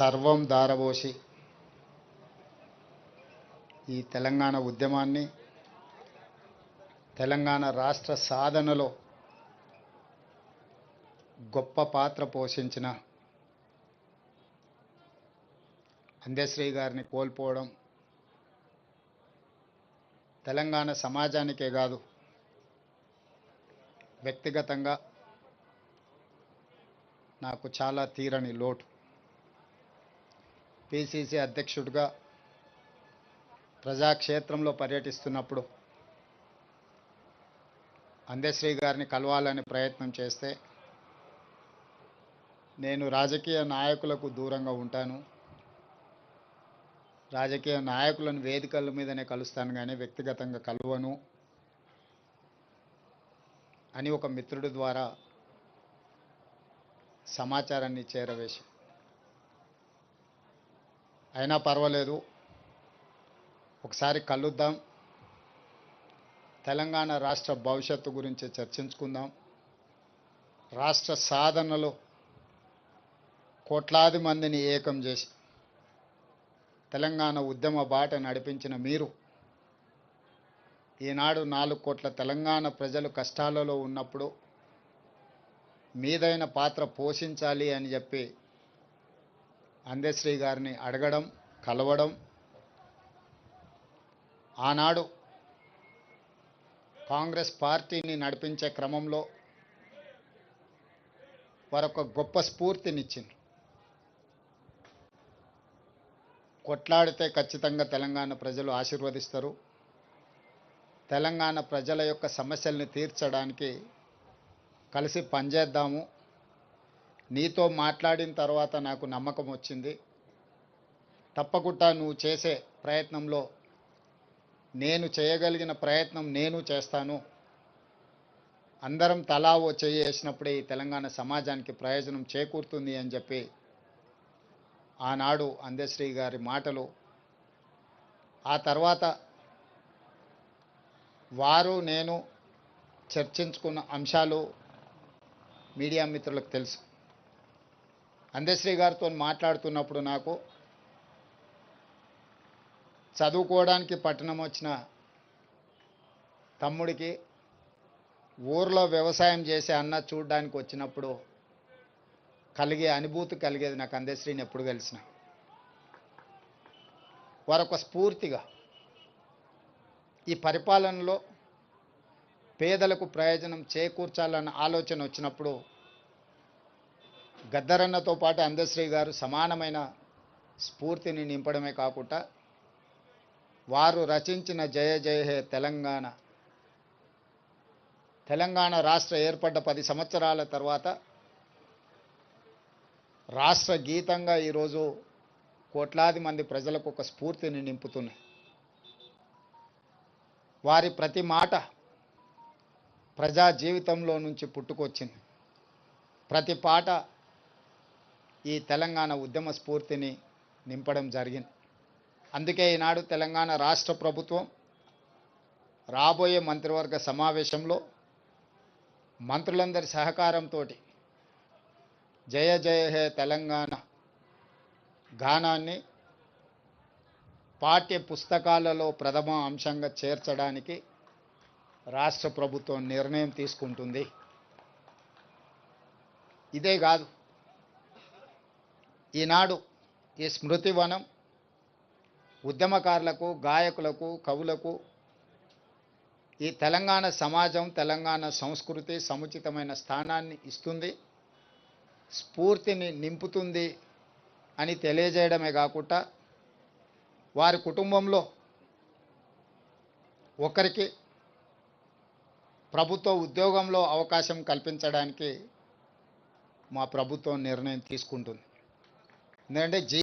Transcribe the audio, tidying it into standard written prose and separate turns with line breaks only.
సర్వం దారబోసి ఈ తెలంగాణ ఉద్యమాన్ని తెలంగాణ రాష్ట్ర సాధనలో గొప్ప పాత్ర పోషించిన అందశ్రీ గారిని కోల్పోవడం తెలంగాణ సమాజానికే కాదు, వ్యక్తిగతంగా నాకు చాలా తీరని లోటు. పిసిసి అధ్యక్షుడిగా ప్రజాక్షేత్రంలో పర్యటిస్తున్నప్పుడు అందశ్రీ గారిని కలవాలని ప్రయత్నం చేస్తే నేను రాజకీయ నాయకులకు దూరంగా ఉంటాను, రాజకీయ నాయకులను వేదికల మీదనే కలుస్తాను కానీ వ్యక్తిగతంగా కలవను అని ఒక మిత్రుడి ద్వారా సమాచారాన్ని చేరవేశాను. అయినా పర్వాలేదు, ఒకసారి కలుద్దాం, తెలంగాణ రాష్ట్ర భవిష్యత్తు గురించి చర్చించుకుందాం, రాష్ట్ర సాధనలో కోట్లాది మందిని ఏకం చేసి తెలంగాణ ఉద్యమ బాట నడిపించిన మీరు ఈనాడు 4 కోట్ల తెలంగాణ ప్రజలు కష్టాలలో ఉన్నప్పుడు మీదైన పాత్ర పోషించాలి అని చెప్పి అందశ్రీ గారిని అడగడం, కలవడం, ఆనాడు కాంగ్రెస్ పార్టీని నడిపించే క్రమంలో వారొక గొప్ప స్ఫూర్తినిచ్చింది. కొట్లాడితే ఖచ్చితంగా తెలంగాణ ప్రజలు ఆశీర్వదిస్తారు, తెలంగాణ ప్రజల యొక్క సమస్యల్ని తీర్చడానికి కలిసి పనిచేద్దాము, నీతో మాట్లాడిన తర్వాత నాకు నమ్మకం వచ్చింది, తప్పకుండా నువ్వు చేసే ప్రయత్నంలో నేను చేయగలిగిన ప్రయత్నం నేను చేస్తాను, అందరం తలా ఓ చెయ్యి వేసినప్పుడే ఈ తెలంగాణ సమాజానికి ప్రయోజనం చేకూరుతుంది అని చెప్పి ఆనాడు అందశ్రీ గారి మాటలు, ఆ తర్వాత వారు నేను చర్చించుకున్న అంశాలు మీడియా మిత్రులకు తెలుసు. అందశ్రీ గారితో మాట్లాడుతున్నప్పుడు నాకు చదువుకోవడానికి పట్టణం వచ్చిన తమ్ముడికి ఊర్లో వ్యవసాయం చేసే అన్న చూడడానికి వచ్చినప్పుడు కలిగే అనుభూతి కలిగేది నాకు అందశ్రీని ఎప్పుడు కలిసిన. వారొక స్ఫూర్తిగా ఈ పరిపాలనలో పేదలకు ప్రయోజనం చేకూర్చాలన్న ఆలోచన వచ్చినప్పుడు గద్దరన్నతో పాటు అందశ్రీ గారు సమానమైన స్ఫూర్తిని నింపడమే కాకుండా వారు రచించిన జయ జయ హే తెలంగాణ, తెలంగాణ రాష్ట్ర ఏర్పడ్డ 10 సంవత్సరాల తర్వాత రాష్ట్ర గీతంగా ఈరోజు కోట్లాది మంది ప్రజలకు ఒక స్ఫూర్తిని నింపుతున్నాయి. వారి ప్రతి మాట ప్రజా జీవితంలో నుంచి పుట్టుకొచ్చింది, ప్రతి పాట ఈ తెలంగాణ ఉద్యమ స్ఫూర్తిని నింపడం జరిగింది. అందుకే ఈనాడు తెలంగాణ రాష్ట్ర ప్రభుత్వం రాబోయే మంత్రివర్గ సమావేశంలో మంత్రులందరి సహకారంతో జయ జయ హే తెలంగాణ గానాన్ని పాఠ్య పుస్తకాలలో ప్రథమ అంశంగా చేర్చడానికి రాష్ట్ర ప్రభుత్వం నిర్ణయం తీసుకుంటుంది. ఇదే కాదు, ఈనాడు ఈ స్మృతివనం ఉద్యమకారులకు, గాయకులకు, కవులకు ఈ తెలంగాణ సమాజం, తెలంగాణ సంస్కృతి సముచితమైన స్థానాన్ని ఇస్తుంది, స్ఫూర్తిని నింపుతుంది అని తెలియజేయడమే కాకుండా వారి కుటుంబంలో ఒకరికి ప్రభుత్వ ఉద్యోగంలో అవకాశం కల్పించడానికి మా ప్రభుత్వం నిర్ణయం తీసుకుంటుంది. ఎందుకంటే